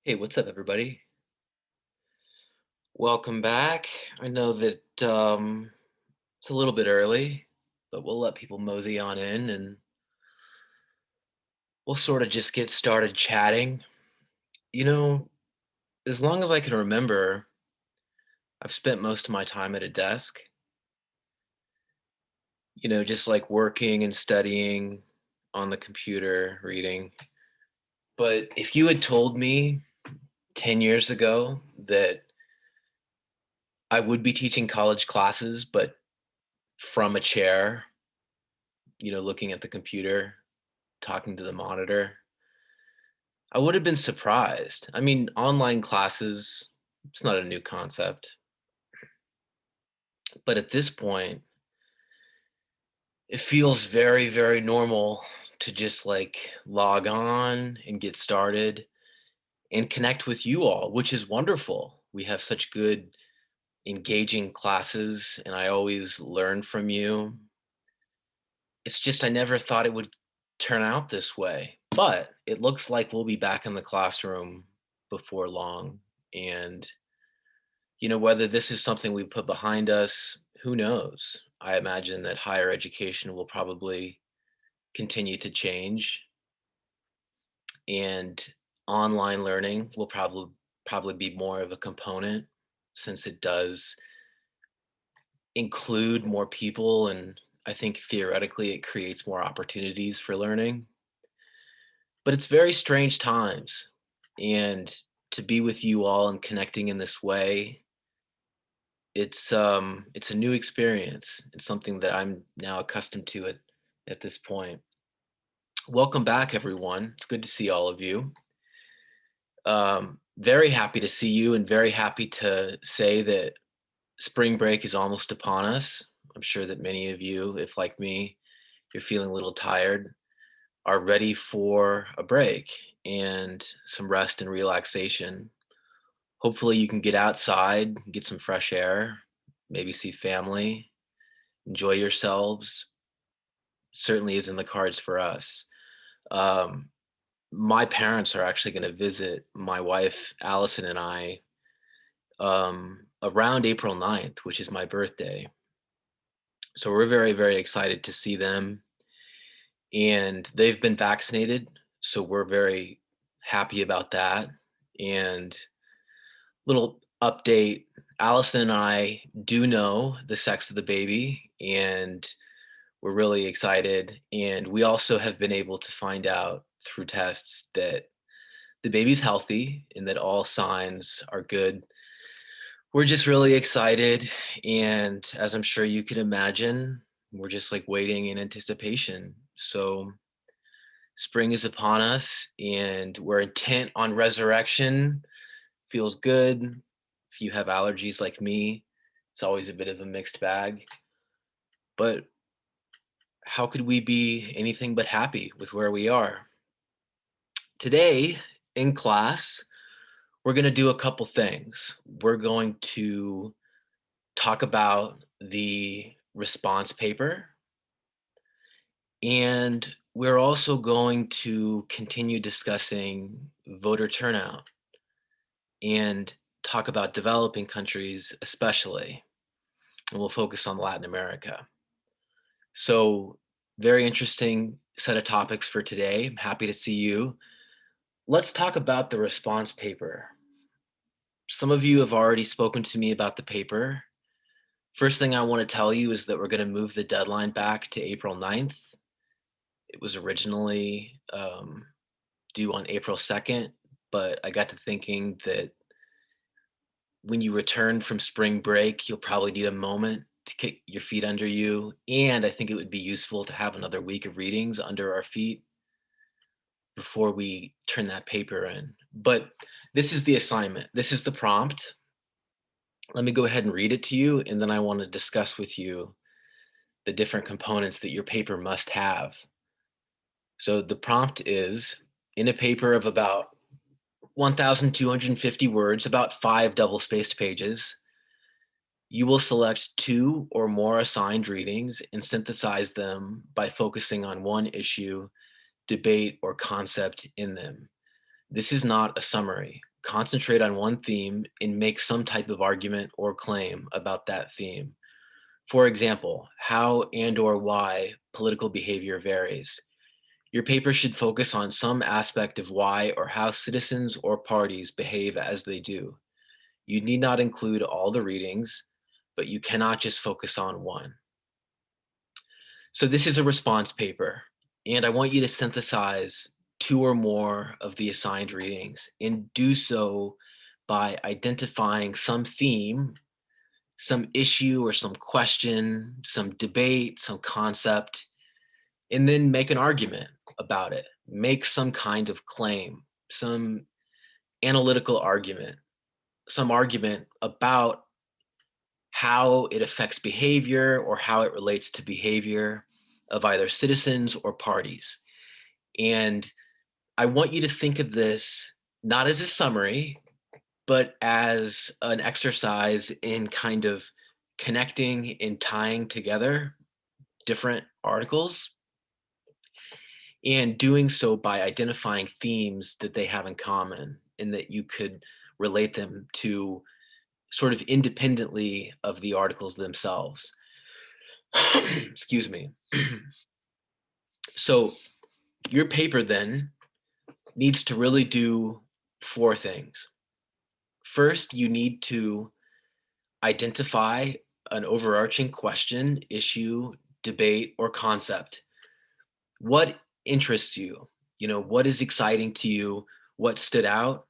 Hey, what's up, everybody? Welcome back. I know that it's a little bit early, but we'll let people mosey on in and we'll sort of just get started chatting. You know, as long as I can remember, I've spent most of my time at a desk, just like working and studying on the computer, reading. But if you had told me 10 years ago that I would be teaching college classes, but from a chair, looking at the computer, talking to the monitor, I would have been surprised. I mean, online classes, it's not a new concept, but at this point, it feels very, very normal to just like log on and get started and connect with you all, which is wonderful. We have such good, engaging classes, and I always learn from you. It's just I never thought it would turn out this way, but it looks like we'll be back in the classroom before long. And whether this is something we put behind us, who knows? I imagine that higher education will probably continue to change, and online learning will probably be more of a component since it does include more people, and I think theoretically it creates more opportunities for learning. But it's very strange times, and to be with you all and connecting in this way, it's a new experience. It's something that I'm now accustomed to at this point. Welcome back, everyone. It's good to see all of you. Very happy to see you and very happy to say that spring break is almost upon us. I'm sure that many of you, if like me, you're feeling a little tired, are ready for a break and some rest and relaxation. Hopefully you can get outside, get some fresh air, maybe see family, enjoy yourselves. Certainly is in the cards for us. Um, my parents are actually going to visit my wife, Allison, and I around April 9th, which is my birthday. So we're very, very excited to see them. And they've been vaccinated. So we're very happy about that. And little update, Allison and I do know the sex of the baby, and we're really excited. And we also have been able to find out through tests that the baby's healthy and that all signs are good. We're just really excited. And as I'm sure you can imagine, we're just like waiting in anticipation. So spring is upon us and we're intent on resurrection. Feels good. If you have allergies like me, it's always a bit of a mixed bag. But how could we be anything but happy with where we are? Today in class, we're going to do a couple things. We're going to talk about the response paper, and we're also going to continue discussing voter turnout and talk about developing countries, especially. And we'll focus on Latin America. So, very interesting set of topics for today. I'm happy to see you. Let's talk about the response paper. Some of you have already spoken to me about the paper. First thing I want to tell you is that we're going to move the deadline back to April 9th. It was originally due on April 2nd, but I got to thinking that when you return from spring break, you'll probably need a moment to kick your feet under you. And I think it would be useful to have another week of readings under our feet before we turn that paper in. But this is the assignment, this is the prompt. Let me go ahead and read it to you, and then I want to discuss with you the different components that your paper must have. So the prompt is, in a paper of about 1,250 words, about 5 double-spaced pages, you will select 2 or more assigned readings and synthesize them by focusing on one issue, debate, or concept in them. This is not a summary. concentrate on one theme and make some type of argument or claim about that theme. For example, how and or why political behavior varies. Your paper should focus on some aspect of why or how citizens or parties behave as they do. You need not include all the readings, but you cannot just focus on one. So this is a response paper, and I want you to synthesize two or more of the assigned readings and do so by identifying some theme, some issue or some question, some debate, some concept, and then make an argument about it. Make some kind of claim, some analytical argument, some argument about how it affects behavior or how it relates to behavior of either citizens or parties. And I want you to think of this not as a summary, but as an exercise in kind of connecting and tying together different articles and doing so by identifying themes that they have in common and that you could relate them to sort of independently of the articles themselves. Excuse me. So your paper then needs to really do four things. First, you need to identify an overarching question, issue, debate, or concept. What interests you? You know, what is exciting to you? What stood out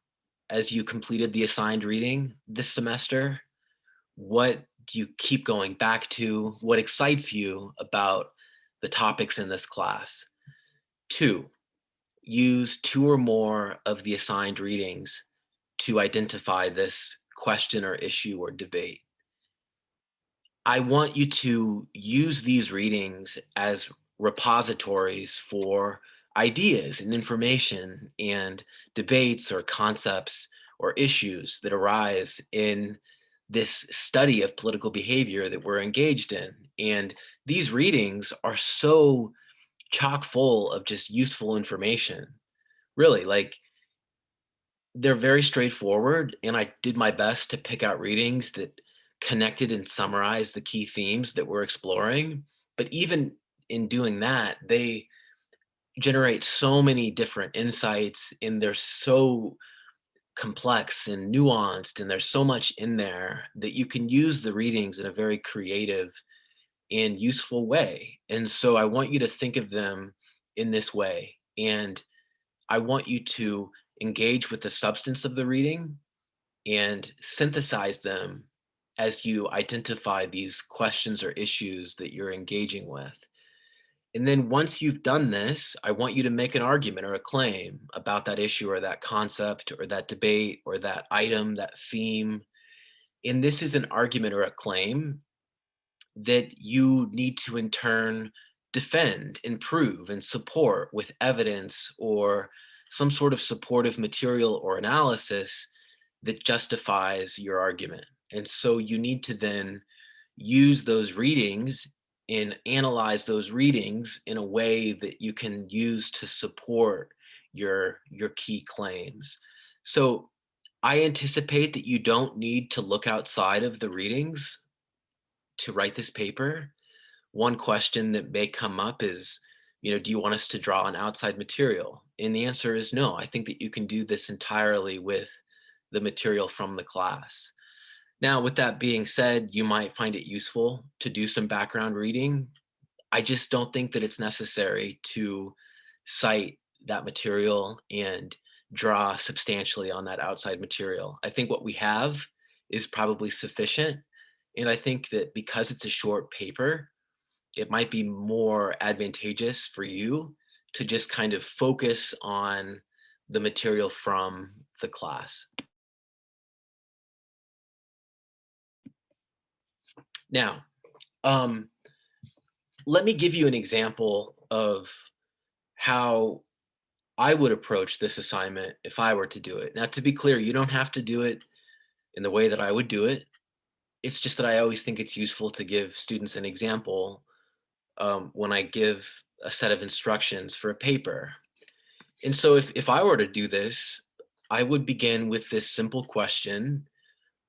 as you completed the assigned reading this semester? What do you keep going back to? What excites you about the topics in this class? Two, use two or more of the assigned readings to identify this question or issue or debate. I want you to use these readings as repositories for ideas and information and debates or concepts or issues that arise in this study of political behavior that we're engaged in. And these readings are so chock full of just useful information. Really, like they're very straightforward, and I did my best to pick out readings that connected and summarized the key themes that we're exploring. But even in doing that, they generate so many different insights, and they're so complex and nuanced, and there's so much in there that you can use the readings in a very creative and useful way. And so I want you to think of them in this way. And I want you to engage with the substance of the reading and synthesize them as you identify these questions or issues that you're engaging with. And then once you've done this, I want you to make an argument or a claim about that issue or that concept or that debate or that item, that theme. And this is an argument or a claim that you need to in turn defend and prove and support with evidence or some sort of supportive material or analysis that justifies your argument. And so you need to then use those readings and analyze those readings in a way that you can use to support your key claims. So I anticipate that you don't need to look outside of the readings to write this paper. One question that may come up is, you know, do you want us to draw on outside material? And the answer is no. I think that you can do this entirely with the material from the class. Now, with that being said, you might find it useful to do some background reading. I just don't think that it's necessary to cite that material and draw substantially on that outside material. I think what we have is probably sufficient. And I think that because it's a short paper, it might be more advantageous for you to just kind of focus on the material from the class. Now, um, let me give you an example of how I would approach this assignment if I were to do it. Now, to be clear, you don't have to do it in the way that I would do it. It's just that I always think it's useful to give students an example when I give a set of instructions for a paper. And so if I were to do this, I would begin with this simple question.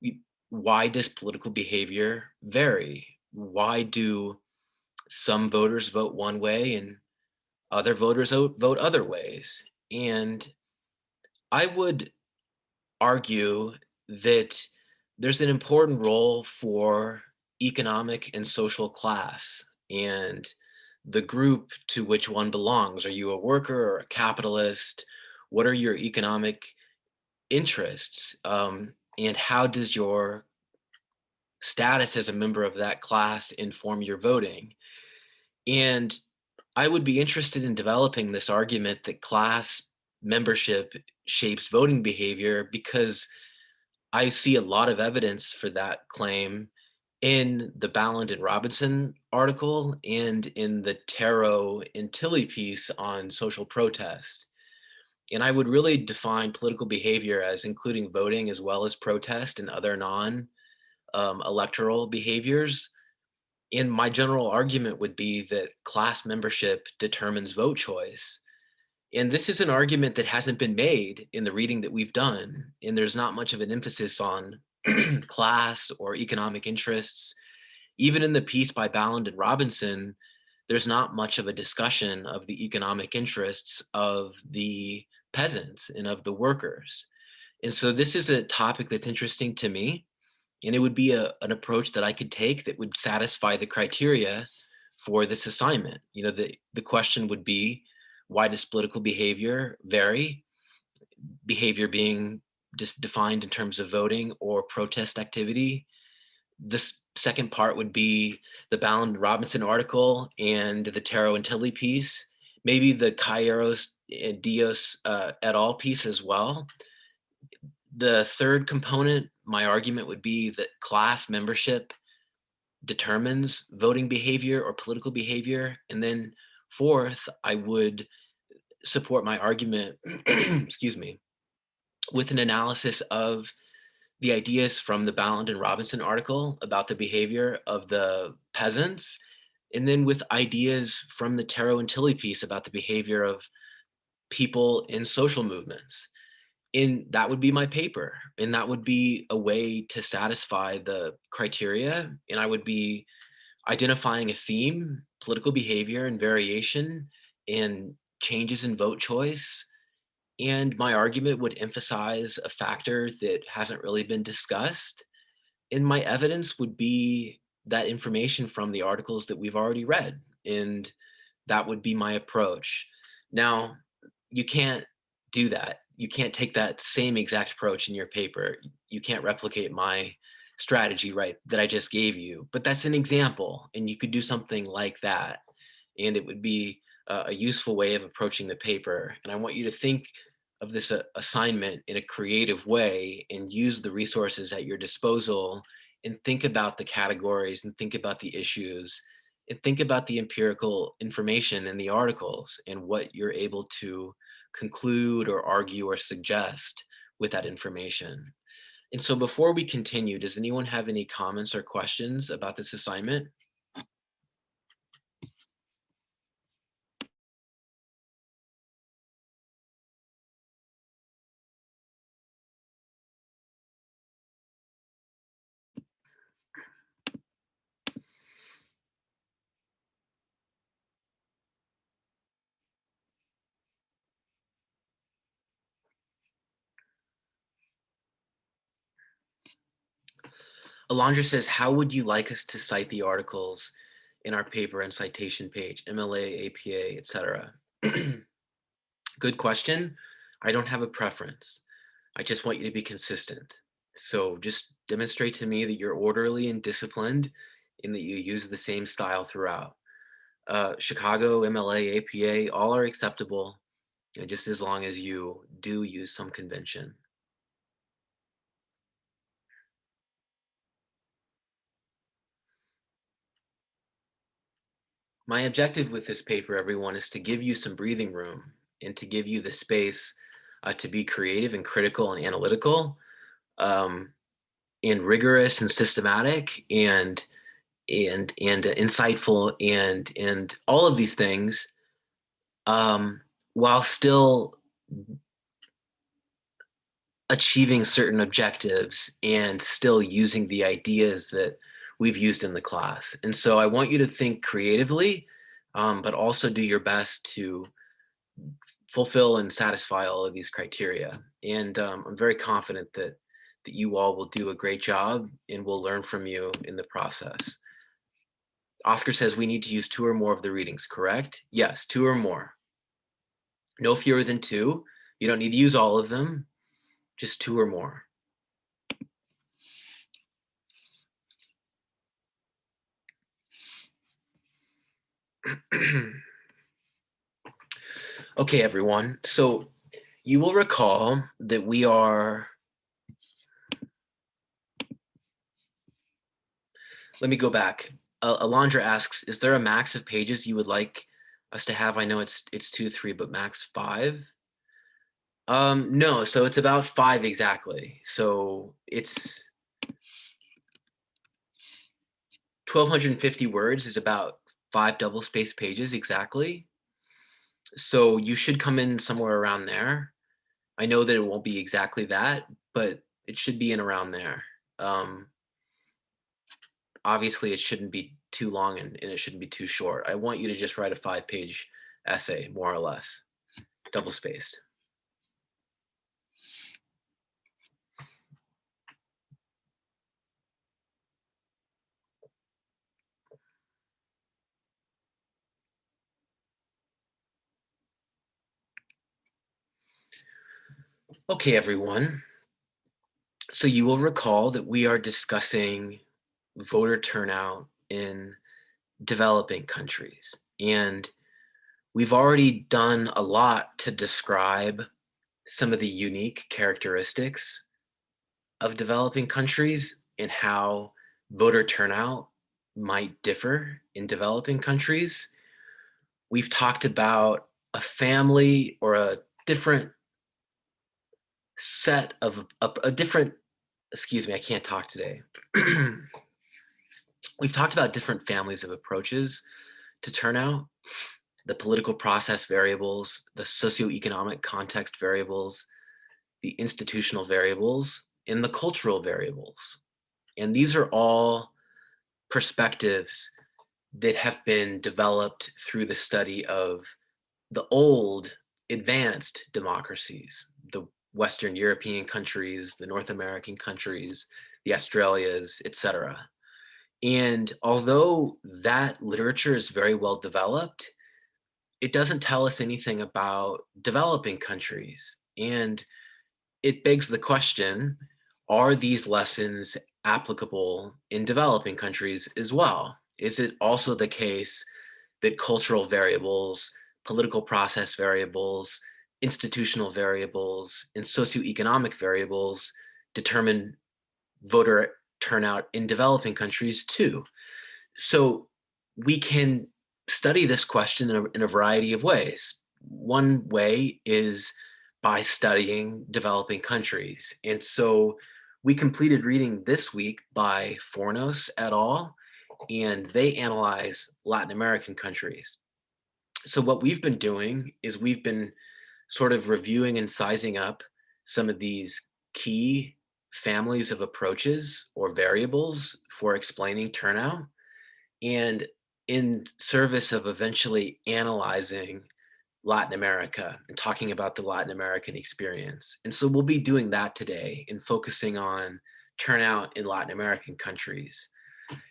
y- Why does political behavior vary? Why do some voters vote one way and other voters vote other ways? And I would argue that there's an important role for economic and social class and the group to which one belongs. Are you a worker or a capitalist? What are your economic interests? And how does your status as a member of that class inform your voting? And I would be interested in developing this argument that class membership shapes voting behavior because I see a lot of evidence for that claim in the Balland and Robinson article and in the Taro and Tilley piece on social protest. And I would really define political behavior as including voting as well as protest and other non electoral behaviors. And my general argument would be that class membership determines vote choice. And this is an argument that hasn't been made in the reading that we've done. And there's not much of an emphasis on class or economic interests. Even in the piece by Balland and Robinson, there's not much of a discussion of the economic interests of the peasants and of the workers. And so this is a topic that's interesting to me. And it would be an approach that I could take that would satisfy the criteria for this assignment. The question would be, why does political behavior vary? Behavior being just defined in terms of voting or protest activity. This second part would be the Balland Robinson article and the Taro and Tilley piece, maybe the Cayeros and Dios et al. Piece as well. The third component, my argument would be that class membership determines voting behavior or political behavior. And then fourth, I would support my argument, excuse me, with an analysis of the ideas from the Balland and Robinson article about the behavior of the peasants, and then with ideas from the Taro and Tilley piece about the behavior of people in social movements. And that would be my paper. And that would be a way to satisfy the criteria. And I would be identifying a theme, political behavior and variation, and changes in vote choice. And my argument would emphasize a factor that hasn't really been discussed. And my evidence would be that information from the articles that we've already read. And that would be my approach. Now, you can't do that. You can't take that same exact approach in your paper. You can't replicate my strategy, right, that I just gave you. But that's an example, and you could do something like that. And it would be a useful way of approaching the paper. And I want you to think of this assignment in a creative way and use the resources at your disposal and think about the categories and think about the issues and think about the empirical information in the articles and what you're able to conclude or argue or suggest with that information. And so before we continue, does anyone have any comments or questions about this assignment? Alondra says, how would you like us to cite the articles in our paper and citation page, MLA, APA, etc.? Good question. I don't have a preference. I just want you to be consistent. So just demonstrate to me that you're orderly and disciplined and that you use the same style throughout. Chicago, MLA, APA, all are acceptable, just as long as you do use some convention. My objective with this paper, everyone, is to give you some breathing room and to give you the space to be creative and critical and analytical, um, and rigorous and systematic and insightful and all of these things, while still achieving certain objectives and still using the ideas that we've used in the class. And so I want you to think creatively, but also do your best to fulfill and satisfy all of these criteria. And I'm very confident that you all will do a great job and will learn from you in the process. Oscar says we need to use 2 or more of the readings, correct? Yes, 2 or more. No fewer than 2. You don't need to use all of them, just 2 or more. Okay, everyone. So you will recall that we are, let me go back. Alondra asks, is there a max of pages you would like us to have? I know it's 2 to 3, but max 5? No, so it's about 5 exactly. So it's 1,250 words is about 5 double space pages exactly. So you should come in somewhere around there. I know that it won't be exactly that, but it should be in around there. Um, Obviously, it shouldn't be too long and it shouldn't be too short. I want you to just write a 5-page essay, more or less, double spaced. Okay, everyone. So you will recall that we are discussing voter turnout in developing countries. And we've already done a lot to describe some of the unique characteristics of developing countries and how voter turnout might differ in developing countries. We've talked about a family or a different set of a different, excuse me, I can't talk today. We've talked about different families of approaches to turnout, the political process variables, the socioeconomic context variables, the institutional variables, and the cultural variables. And these are all perspectives that have been developed through the study of the old advanced democracies, the Western European countries, the North American countries, the Australias, etc. And although that literature is very well developed, it doesn't tell us anything about developing countries. And it begs the question, are these lessons applicable in developing countries as well? Is it also the case that cultural variables, political process variables, institutional variables, and socioeconomic variables determine voter turnout in developing countries too? So we can study this question in a variety of ways. One way is by studying developing countries. And so we completed reading this week by Fornos et al., and they analyze Latin American countries. So what we've been doing is we've been sort of reviewing and sizing up some of these key families of approaches or variables for explaining turnout, and in service of eventually analyzing Latin America and talking about the Latin American experience. And so we'll be doing that today and focusing on turnout in Latin American countries.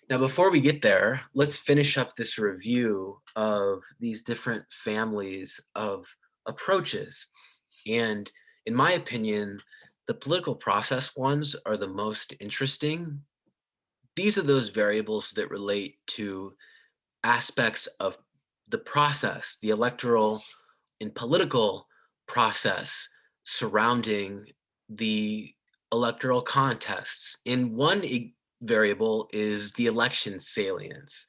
Now, before we get there, let's finish up this review of these different families of approaches. And in my opinion, the political process ones are the most interesting. These are those variables that relate to aspects of the process, the electoral and political process surrounding the electoral contests. And one variable is the election salience.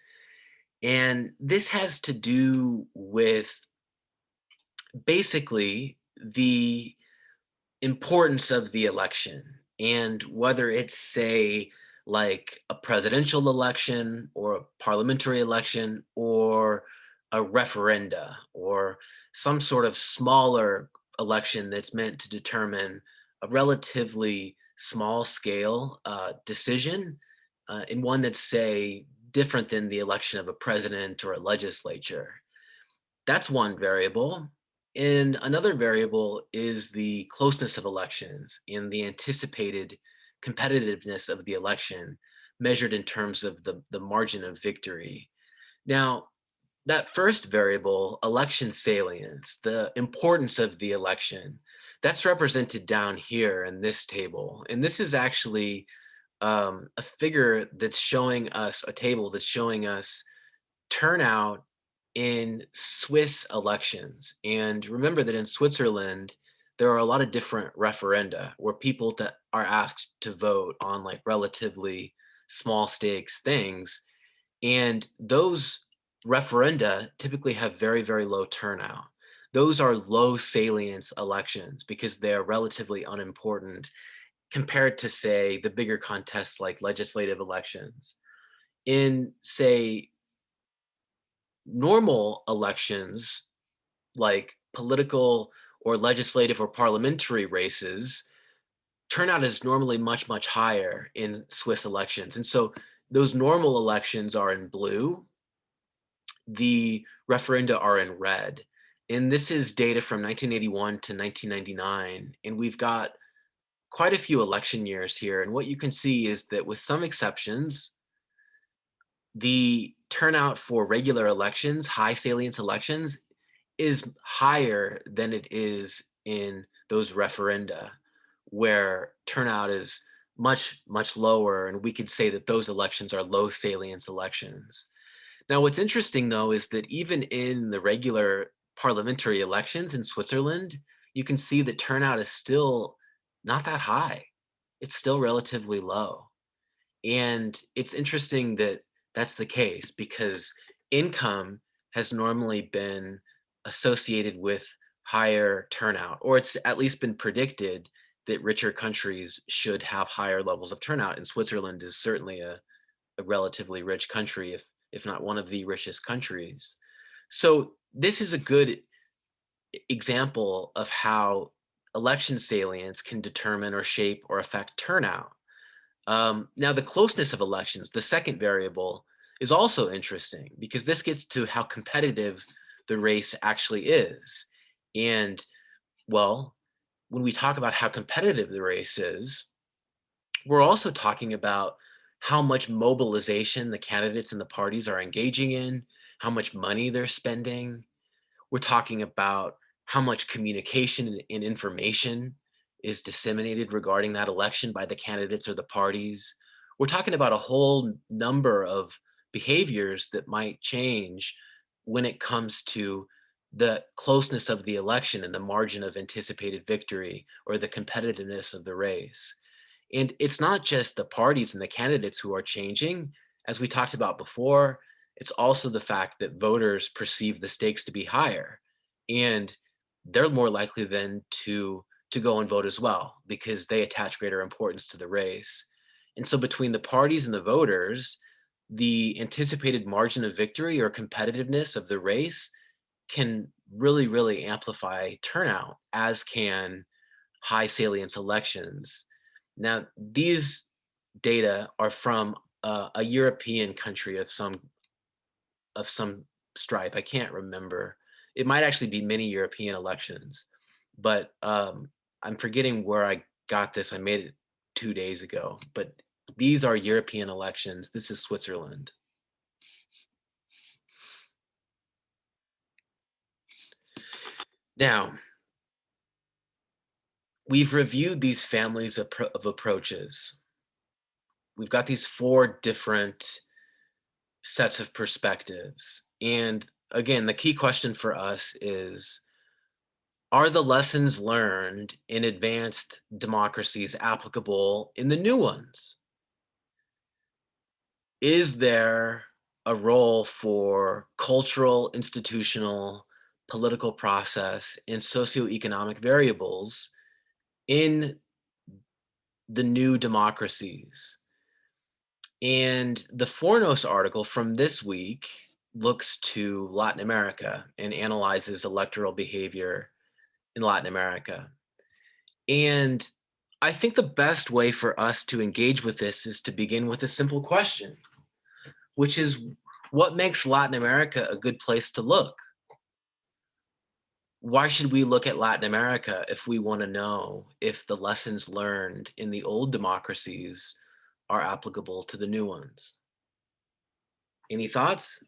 And this has to do with basically the importance of the election and whether it's, say, like a presidential election or a parliamentary election or a referenda or some sort of smaller election that's meant to determine a relatively small scale decision, and one that's, say, different than the election of a president or a legislature. That's one variable. And another variable is the closeness of elections and the anticipated competitiveness of the election measured in terms of the margin of victory. Now, that first variable, election salience, the importance of the election, that's represented down here in this table. And this is actually a figure that's showing us a table that's showing us turnout in Swiss elections. And remember that in Switzerland, there are a lot of different referenda where people that are asked to vote on like relatively small stakes things. And those referenda typically have very, very low turnout. Those are low salience elections because they're relatively unimportant compared to, say, the bigger contests like legislative elections. In, say, normal elections, like political or legislative or parliamentary races, turnout is normally much, much higher in Swiss elections. And so those normal elections are in blue, the referenda are in red. And this is data from 1981 to 1999. And we've got quite a few election years here. And what you can see is that with some exceptions, the turnout for regular elections, high salience elections, is higher than it is in those referenda, where turnout is much, much lower. And we could say that those elections are low salience elections. Now, what's interesting though is that even in the regular parliamentary elections in Switzerland, you can see that turnout is still not that high. It's still relatively low. And it's interesting that that's the case because income has normally been associated with higher turnout, or it's at least been predicted that richer countries should have higher levels of turnout. And Switzerland is certainly a relatively rich country, if not one of the richest countries. So this is a good example of how election salience can determine or shape or affect turnout. Now, the closeness of elections, the second variable, is also interesting because this gets to how competitive the race actually is. And, well, when we talk about how competitive the race is, we're also talking about how much mobilization the candidates and the parties are engaging in, how much money they're spending. We're talking about how much communication and information is disseminated regarding that election by the candidates or the parties. We're talking about a whole number of behaviors that might change when it comes to the closeness of the election and the margin of anticipated victory or the competitiveness of the race. And it's not just the parties and the candidates who are changing. As we talked about before, it's also the fact that voters perceive the stakes to be higher. And they're more likely then to go and vote as well because they attach greater importance to the race. And so between the parties and the voters, the anticipated margin of victory or competitiveness of the race can really, really amplify turnout, as can high salience elections. Now, these data are from a European country of some stripe. I can't remember. It might actually be many European elections, but I'm forgetting where I got this. I made it 2 days ago, but these are European elections. This is Switzerland. Now, we've reviewed these families of approaches. We've got these four different sets of perspectives. And again, the key question for us is, are the lessons learned in advanced democracies applicable in the new ones? Is there a role for cultural, institutional, political process, and socioeconomic variables in the new democracies? And the Fornos article from this week looks to Latin America and analyzes electoral behavior in Latin America. And I think the best way for us to engage with this is to begin with a simple question, which is what makes Latin America a good place to look? Why should we look at Latin America if we want to know if the lessons learned in the old democracies are applicable to the new ones? Any thoughts?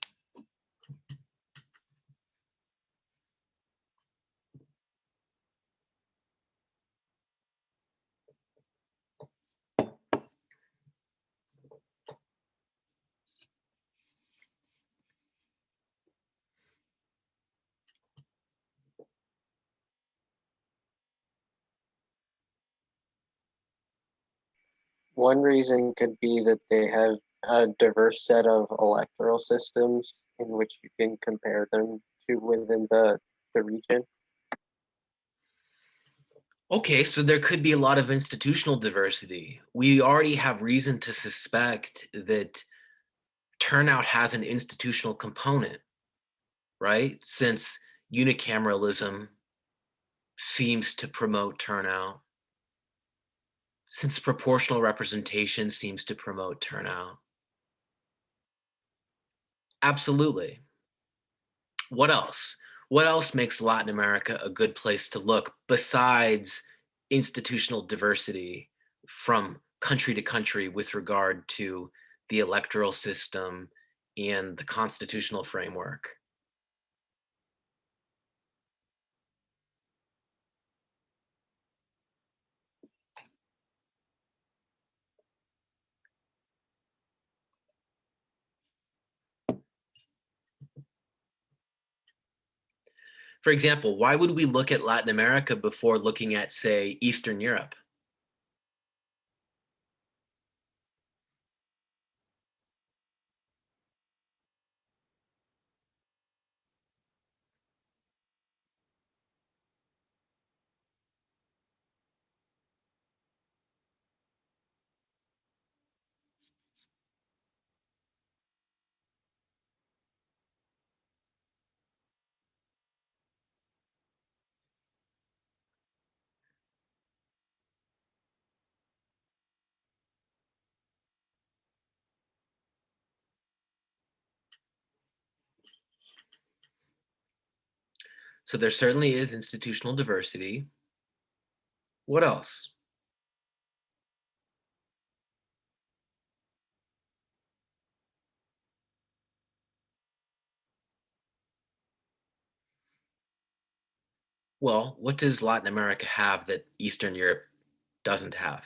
One reason could be that they have a diverse set of electoral systems in which you can compare them to within the region. Okay, so there could be a lot of institutional diversity. We already have reason to suspect that turnout has an institutional component, right? Since unicameralism seems to promote turnout, since proportional representation seems to promote turnout. Absolutely. What else? What else makes Latin America a good place to look besides institutional diversity from country to country with regard to the electoral system and the constitutional framework? For example, why would we look at Latin America before looking at, say, Eastern Europe? So there certainly is institutional diversity. What else? Well, what does Latin America have that Eastern Europe doesn't have?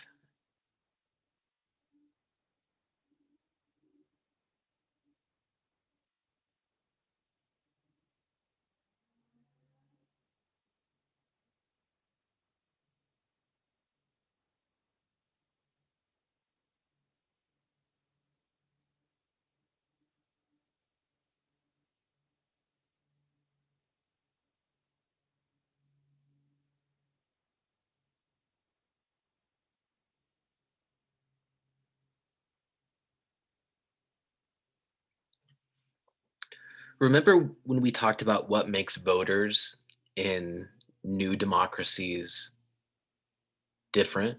Remember when we talked about what makes voters in new democracies different?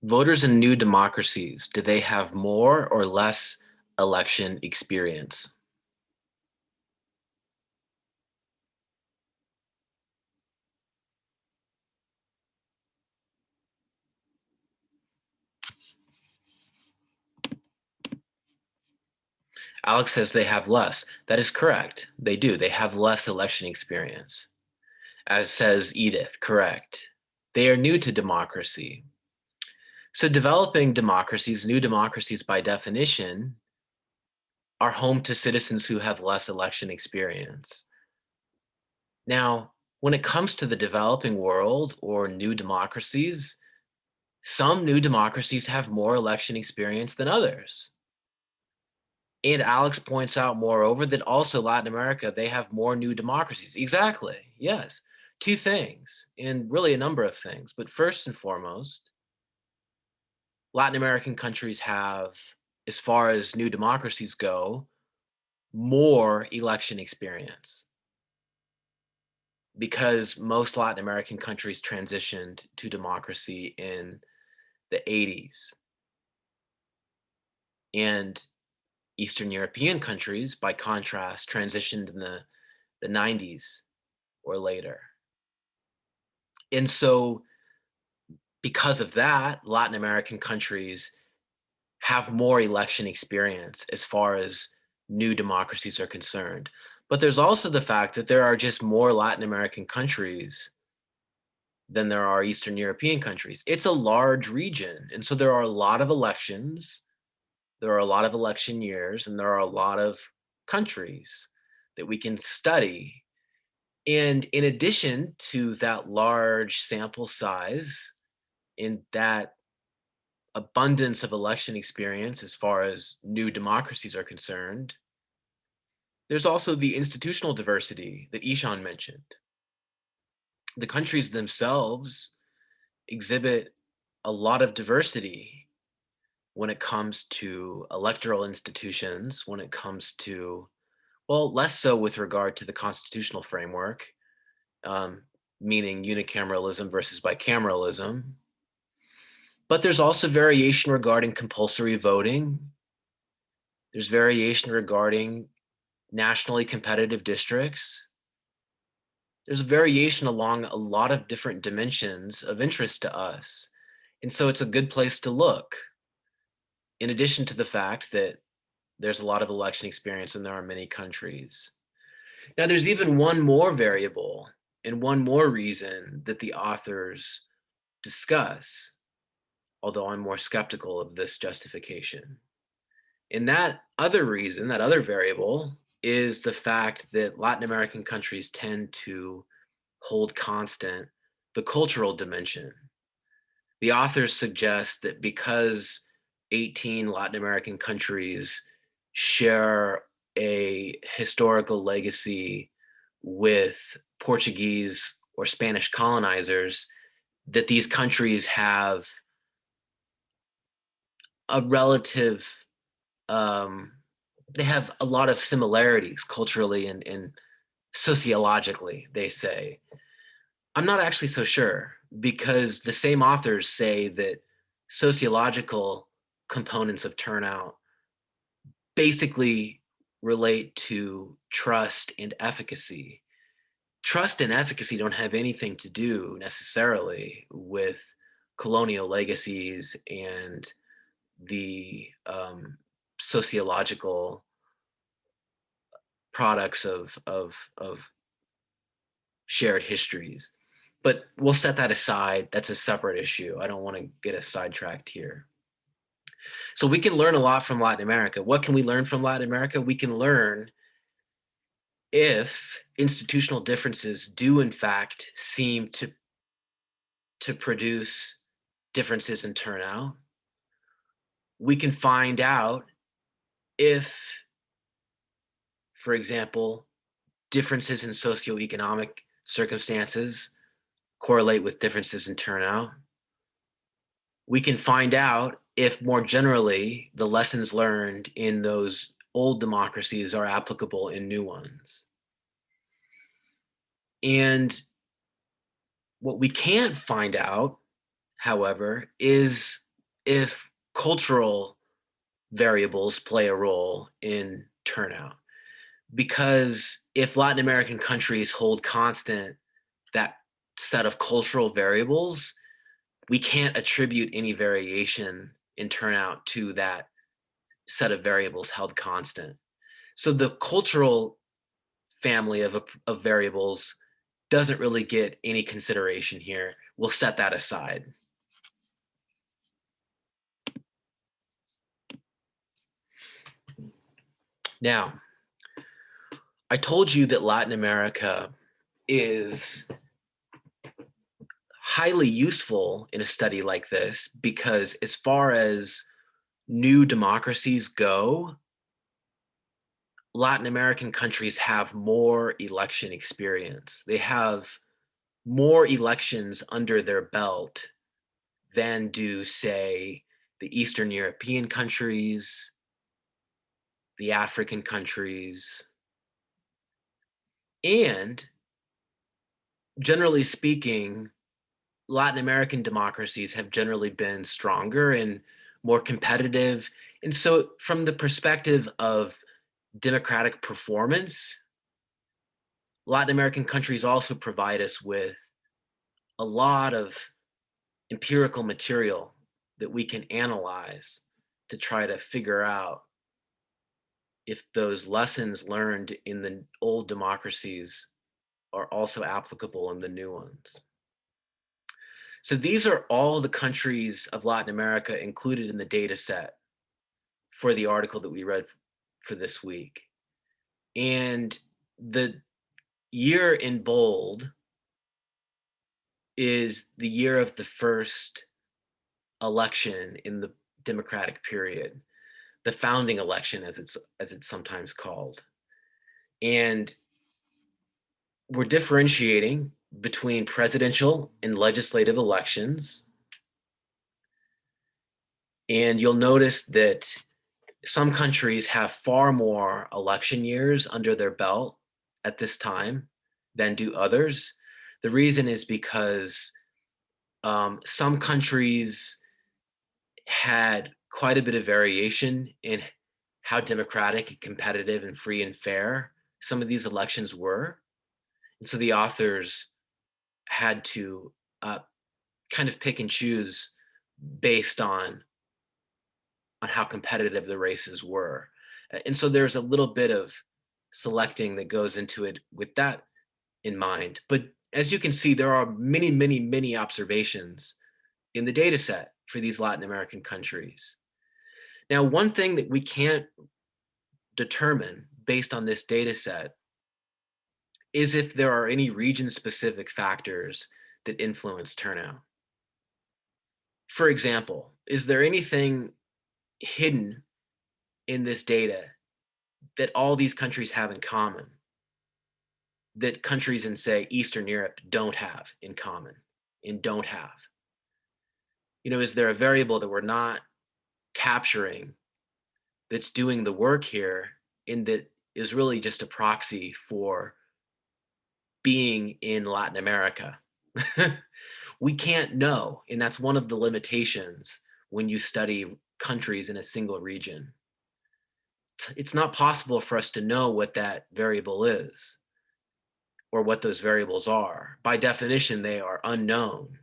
Voters in new democracies, do they have more or less election experience? Alex says they have less. That is correct. They do. They have less election experience. As says Edith, correct. They are new to democracy. So developing democracies, new democracies by definition, are home to citizens who have less election experience. Now, when it comes to the developing world or new democracies, some new democracies have more election experience than others. And Alex points out, moreover, that also Latin America, they have more new democracies. Exactly. Yes. Two things, and really a number of things. But first and foremost, Latin American countries have, as far as new democracies go, more election experience. because most Latin American countries transitioned to democracy in the 80s. And Eastern European countries, by contrast, transitioned in the 90s or later. And so, because of that, Latin American countries have more election experience as far as new democracies are concerned. But there's also the fact that there are just more Latin American countries than there are Eastern European countries. It's a large region. And so there are a lot of elections, there are a lot of election years, and there are a lot of countries that we can study. And in addition to that large sample size, in that abundance of election experience as far as new democracies are concerned, there's also the institutional diversity that Ishan mentioned. The countries themselves exhibit a lot of diversity when it comes to electoral institutions, when it comes to, well, less so with regard to the constitutional framework, um, meaning unicameralism versus bicameralism. But there's also variation regarding compulsory voting. There's variation regarding nationally competitive districts. There's variation along a lot of different dimensions of interest to us. And so it's a good place to look, in addition to the fact that there's a lot of election experience and there are many countries. Now, there's even one more variable and one more reason that the authors discuss, although I'm more skeptical of this justification. And that other reason, that other variable, is the fact that Latin American countries tend to hold constant the cultural dimension. The authors suggest that because 18 Latin American countries share a historical legacy with Portuguese or Spanish colonizers, that these countries have a relative, um, they have a lot of similarities culturally and sociologically, they say. I'm not actually so sure, because the same authors say that sociological components of turnout basically relate to trust and efficacy. Trust and efficacy don't have anything to do necessarily with colonial legacies and the sociological products of shared histories. But we'll set that aside. That's a separate issue. I don't want to get us sidetracked here. So we can learn a lot from Latin America. What can we learn from Latin America? We can learn if institutional differences do in fact seem to produce differences in turnout. We can find out if, for example, differences in socioeconomic circumstances correlate with differences in turnout. We can find out if more generally the lessons learned in those old democracies are applicable in new ones. And what we can't find out, however, is if cultural variables play a role in turnout. Because if Latin American countries hold constant that set of cultural variables, we can't attribute any variation in turnout to that set of variables held constant. So the cultural family of variables doesn't really get any consideration here. We'll set that aside. Now, I told you that Latin America is highly useful in a study like this because, as far as new democracies go, Latin American countries have more election experience. They have more elections under their belt than do, say, the Eastern European countries, the African countries. And generally speaking, Latin American democracies have generally been stronger and more competitive. And so, from the perspective of democratic performance, Latin American countries also provide us with a lot of empirical material that we can analyze to try to figure out if those lessons learned in the old democracies are also applicable in the new ones. So these are all the countries of Latin America included in the data set for the article that we read for this week. And the year in bold is the year of the first election in the democratic period, the founding election as it's sometimes called. And we're differentiating between presidential and legislative elections. And you'll notice that some countries have far more election years under their belt at this time than do others. The reason is because some countries had quite a bit of variation in how democratic and competitive and free and fair some of these elections were. And so the authors had to uh, kind of pick and choose based on how competitive the races were. And so there's a little bit of selecting that goes into it with that in mind. But as you can see, there are many, many, many observations in the data set for these Latin American countries. Now, one thing that we can't determine based on this data set is if there are any region specific factors that influence turnout. For example, is there anything hidden in this data that all these countries have in common that countries in, say, Eastern Europe don't have in common and don't have? Is there a variable that we're not capturing that's doing the work here and that is really just a proxy for being in Latin America? We can't know. And that's one of the limitations when you study countries in a single region. It's not possible for us to know what that variable is or what those variables are. By definition, they are unknown.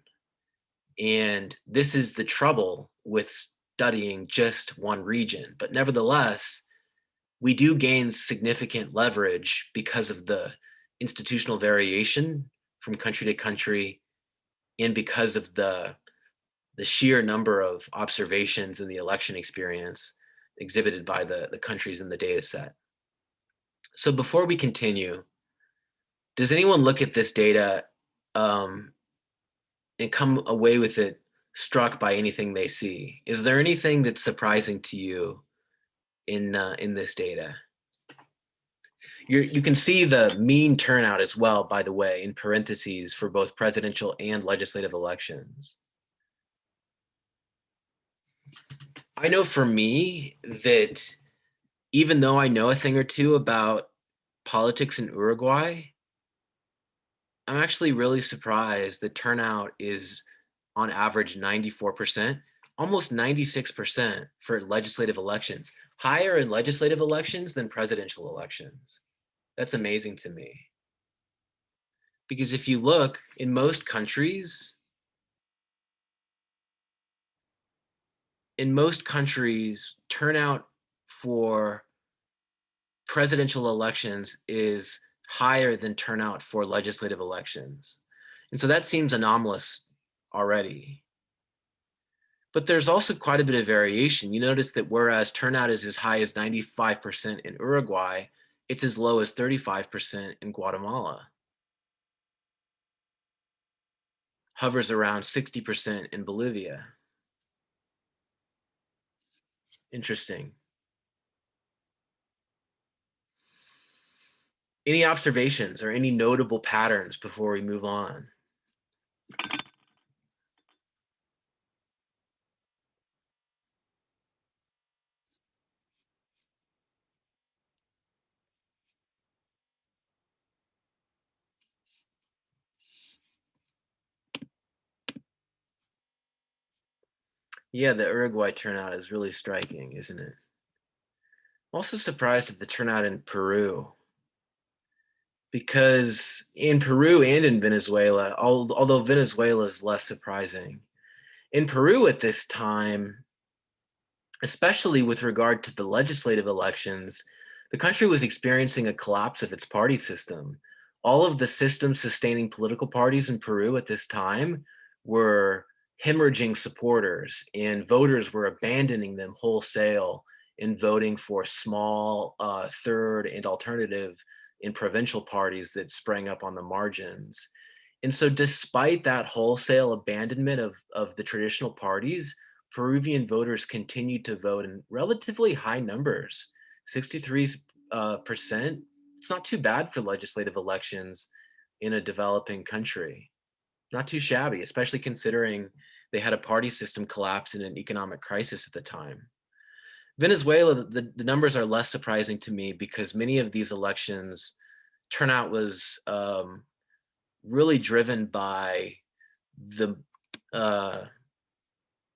And this is the trouble with studying just one region. But nevertheless, we do gain significant leverage because of the institutional variation from country to country and because of the sheer number of observations in the election experience exhibited by the countries in the data set. So before we continue, does anyone look at this data um, and come away with it struck by anything they see? Is there anything that's surprising to you in this data? You can see the mean turnout as well, by the way, in parentheses for both presidential and legislative elections. I know for me that even though I know a thing or two about politics in Uruguay, I'm actually really surprised the turnout is on average 94%, almost 96% for legislative elections, higher in legislative elections than presidential elections. That's amazing to me. Because if you look in most countries, turnout for presidential elections is higher than turnout for legislative elections. And so that seems anomalous already. But there's also quite a bit of variation. You notice that whereas turnout is as high as 95% in Uruguay, it's as low as 35% in Guatemala, hovers around 60% in Bolivia. Interesting. Any observations or any notable patterns before we move on? Yeah, the Uruguay turnout is really striking, isn't it? I'm also surprised at the turnout in Peru because in Peru and in Venezuela, although Venezuela is less surprising, in Peru at this time, especially with regard to the legislative elections, the country was experiencing a collapse of its party system. All of the system sustaining political parties in Peru at this time were hemorrhaging supporters, and voters were abandoning them wholesale in voting for small third and alternative and provincial parties that sprang up on the margins. And so, despite that wholesale abandonment of the traditional parties, Peruvian voters continued to vote in relatively high numbers, 63 percent. It's not too bad for legislative elections in a developing country. Not too shabby, especially considering they had a party system collapse in an economic crisis at the time. Venezuela, the numbers are less surprising to me because many of these elections turnout was really driven by the uh,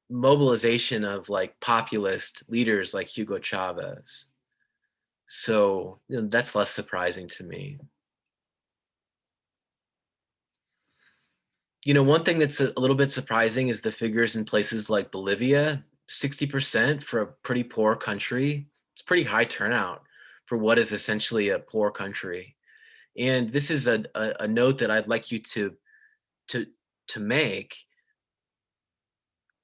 mobilization of like populist leaders like Hugo Chavez. So that's less surprising to me. One thing that's a little bit surprising is the figures in places like Bolivia, 60% for a pretty poor country. It's pretty high turnout for what is essentially a poor country. And this is a note that I'd like you to to make.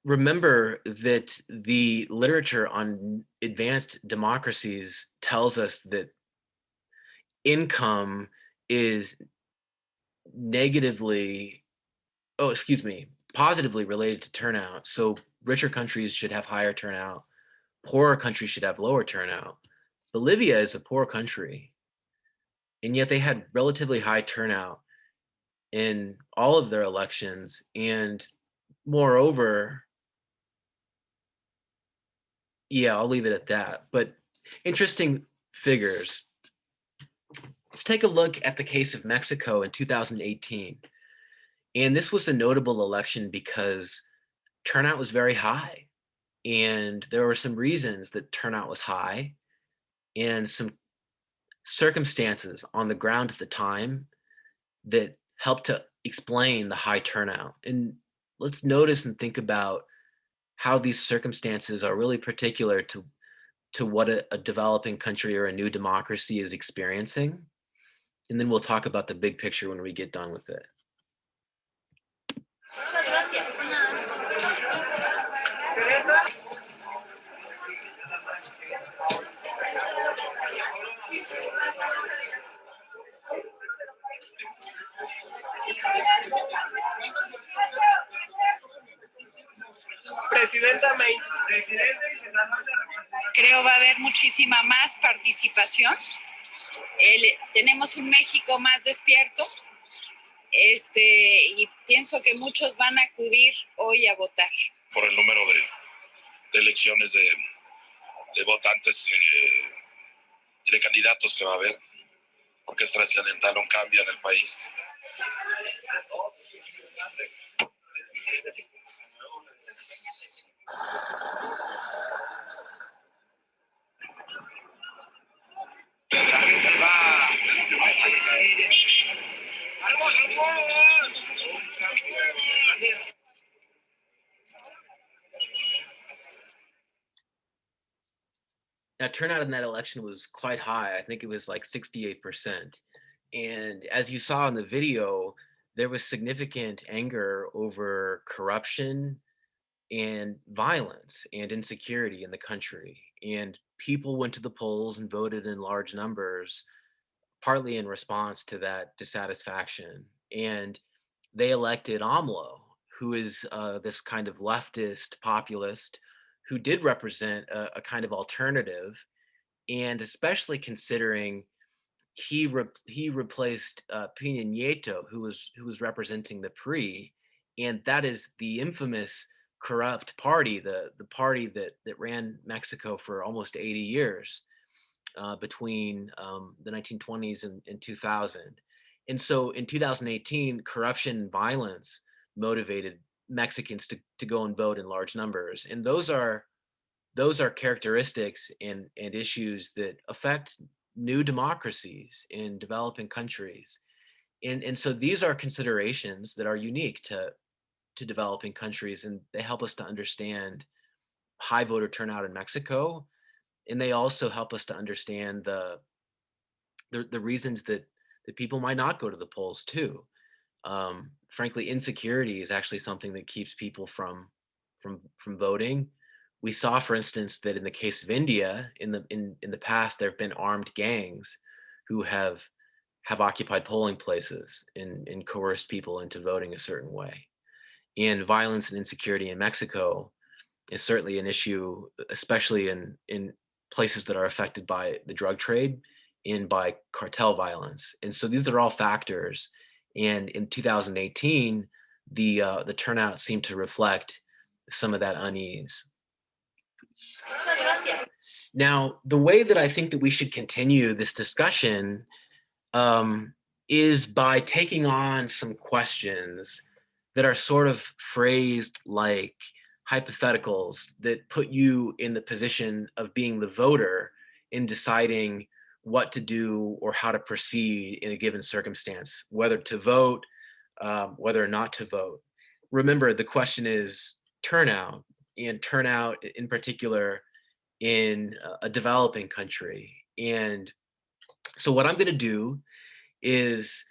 Remember that the literature on advanced democracies tells us that income is negatively, oh, excuse me, positively related to turnout. So richer countries should have higher turnout, poorer countries should have lower turnout. Bolivia is a poor country, and yet they had relatively high turnout in all of their elections. And moreover, yeah, I'll leave it at that. But interesting figures. Let's take a look at the case of Mexico in 2018. And this was a notable election because turnout was very high. And there were some reasons that turnout was high and some circumstances on the ground at the time that helped to explain the high turnout. And let's notice and think about how these circumstances are really particular to what a developing country or a new democracy is experiencing. And then we'll talk about the big picture when we get done with it. Presidenta May, presidente y senador de representación. Creo va a haber muchísima más participación. Tenemos un México más despierto, y pienso que muchos van a acudir hoy a votar. Por el número de elecciones de votantes y de candidatos que va a haber, porque es trascendental un cambio en el país. Now, turnout in that election was quite high. I think it was like 68%. And as you saw in the video, there was significant anger over corruption and violence and insecurity in the country. And people went to the polls and voted in large numbers, partly in response to that dissatisfaction. And they elected AMLO, who is this kind of leftist populist who did represent a kind of alternative, and especially considering he replaced Peña Nieto, who was representing the PRI, and that is the infamous corrupt party, the party that ran Mexico for almost 80 years between the 1920s and 2000. And so in 2018, corruption and violence motivated Mexicans to go and vote in large numbers. And those are characteristics and issues that affect new democracies in developing countries. And so these are considerations that are unique to developing countries, and they help us to understand high voter turnout in Mexico, and they also help us to understand the reasons that people might not go to the polls too. Frankly, insecurity is actually something that keeps people from voting. We saw, for instance, that in the case of India, in the past, there have been armed gangs who have occupied polling places and coerced people into voting a certain way. And violence and insecurity in Mexico is certainly an issue, especially in places that are affected by the drug trade and by cartel violence. And so these are all factors. And in 2018, the turnout seemed to reflect some of that unease. Now, the way that I think that we should continue this discussion um, is by taking on some questions that are sort of phrased like hypotheticals that put you in the position of being the voter in deciding what to do or how to proceed in a given circumstance, whether to vote, whether or not to vote. Remember, the question is turnout, and turnout in particular in a developing country. And so, what I'm going to do is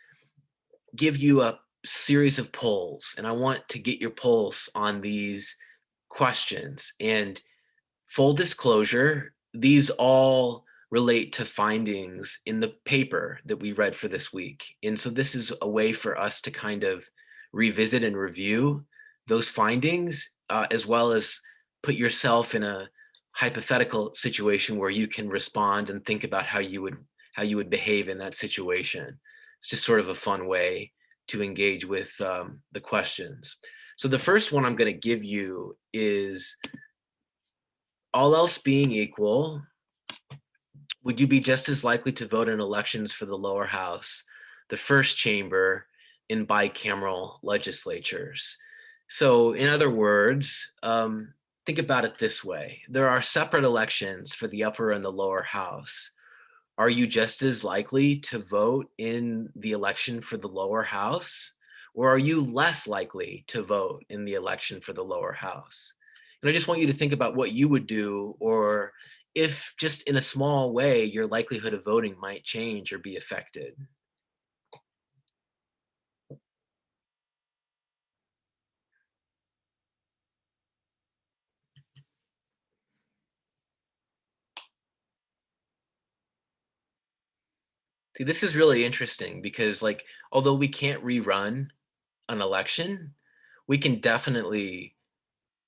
give you a series of polls, and I want to get your pulse on these questions. And full disclosure, these all relate to findings in the paper that we read for this week. And so this is a way for us to kind of revisit and review those findings, as well as put yourself in a hypothetical situation where you can respond and think about how you would behave in that situation. It's just sort of a fun way to engage with the questions. So the first one I'm going to give you is, all else being equal, would you be just as likely to vote in elections for the lower house, the first chamber, in bicameral legislatures? So in other words, think about it this way. There are separate elections for the upper and the lower house. Are you just as likely to vote in the election for the lower house? Or are you less likely to vote in the election for the lower house? And I just want you to think about what you would do, or if just in a small way, your likelihood of voting might change or be affected. See, this is really interesting because, like, although we can't rerun an election, we can definitely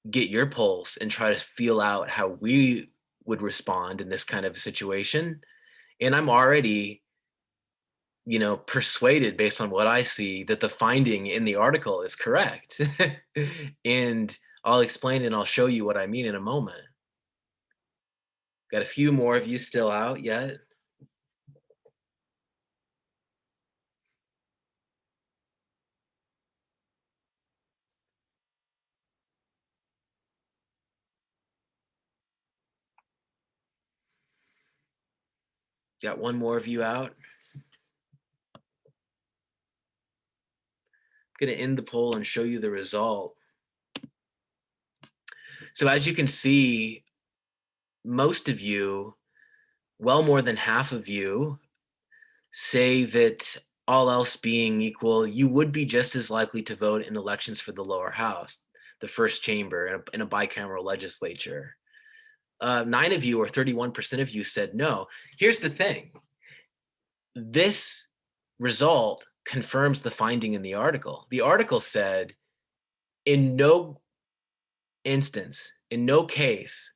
get your pulse and try to feel out how we would respond in this kind of a situation. And I'm already, persuaded based on what I see that the finding in the article is correct. And I'll explain and I'll show you what I mean in a moment. Got a few more of you still out yet? Got one more of you out? I'm going to end the poll and show you the result. So as you can see, most of you, well more than half of you, say that all else being equal, you would be just as likely to vote in elections for the lower house, the first chamber in a bicameral legislature. 9 of you, or 31% of you, said no. Here's the thing. This result confirms the finding in the article. The article said, in no instance, in no case,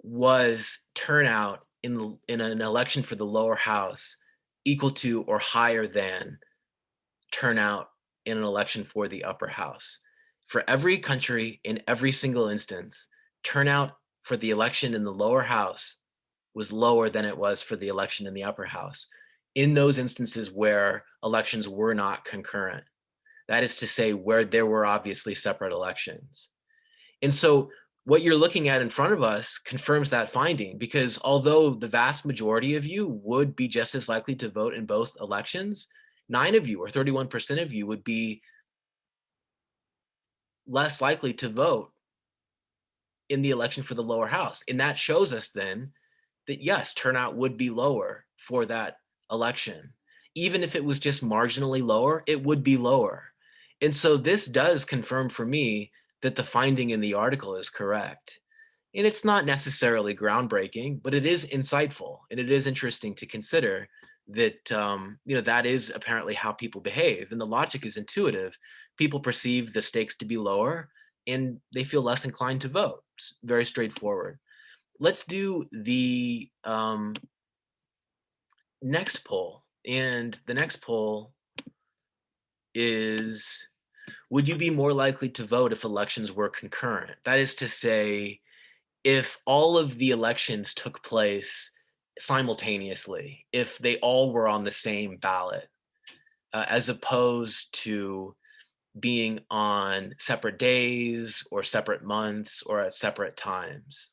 was turnout in an election for the lower house equal to or higher than turnout in an election for the upper house. For every country, in every single instance, turnout for the election in the lower house was lower than it was for the election in the upper house, in those instances where elections were not concurrent. That is to say, where there were obviously separate elections. And so what you're looking at in front of us confirms that finding, because although the vast majority of you would be just as likely to vote in both elections, 9 of you or 31% of you would be less likely to vote in the election for the lower house. And that shows us then that yes, turnout would be lower for that election. Even if it was just marginally lower, it would be lower. And so this does confirm for me that the finding in the article is correct. And it's not necessarily groundbreaking, but it is insightful and it is interesting to consider that that is apparently how people behave, and the logic is intuitive. People perceive the stakes to be lower, and they feel less inclined to vote. It's very straightforward. Let's do the next poll, and the next poll is: would you be more likely to vote if elections were concurrent? That is to say, if all of the elections took place simultaneously, if they all were on the same ballot, as opposed to being on separate days or separate months or at separate times.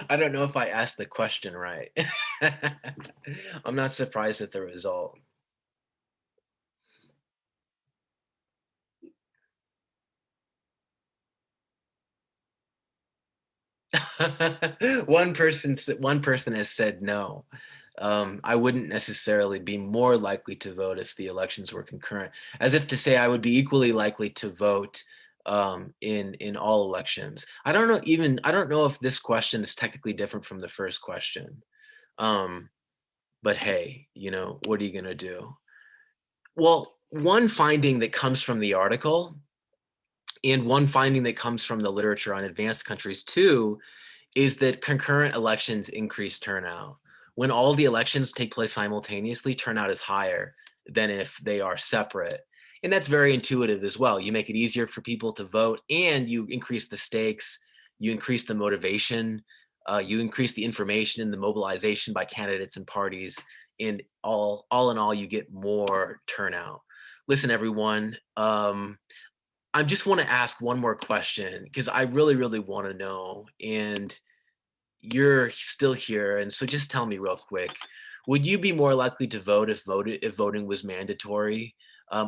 I don't know if I asked the question right. I'm not surprised at the result. One person has said no. I wouldn't necessarily be more likely to vote if the elections were concurrent, as if to say I would be equally likely to vote in all elections. I don't know if this question is technically different from the first question. But hey, what are you gonna do? Well, one finding that comes from the article, and one finding that comes from the literature on advanced countries too, is that concurrent elections increase turnout. When all the elections take place simultaneously, turnout is higher than if they are separate. And that's very intuitive as well. You make it easier for people to vote, and you increase the stakes, you increase the motivation, you increase the information and the mobilization by candidates and parties. And all in all, you get more turnout. Listen, everyone, I just want to ask one more question because I really, really want to know. And you're still here, and so just tell me real quick: would you be more likely to vote if voting was mandatory,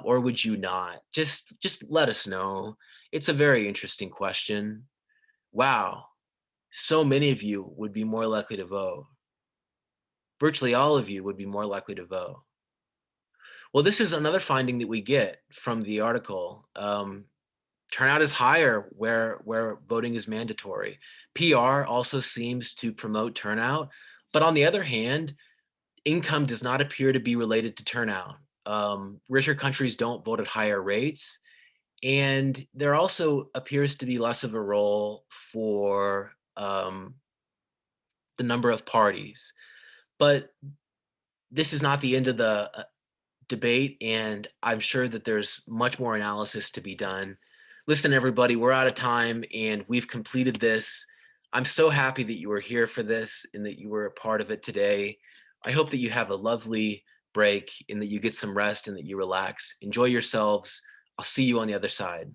or would you not? Just let us know. It's a very interesting question. Wow, so many of you would be more likely to vote. Virtually all of you would be more likely to vote. Well, this is another finding that we get from the article. Turnout is higher where voting is mandatory. PR also seems to promote turnout, but on the other hand, income does not appear to be related to turnout. Richer countries don't vote at higher rates, and there also appears to be less of a role for the number of parties. But this is not the end of the debate, and I'm sure that there's much more analysis to be done. Listen, everybody, we're out of time and we've completed this. I'm so happy that you were here for this and that you were a part of it today. I hope that you have a lovely break and that you get some rest and that you relax. Enjoy yourselves. I'll see you on the other side.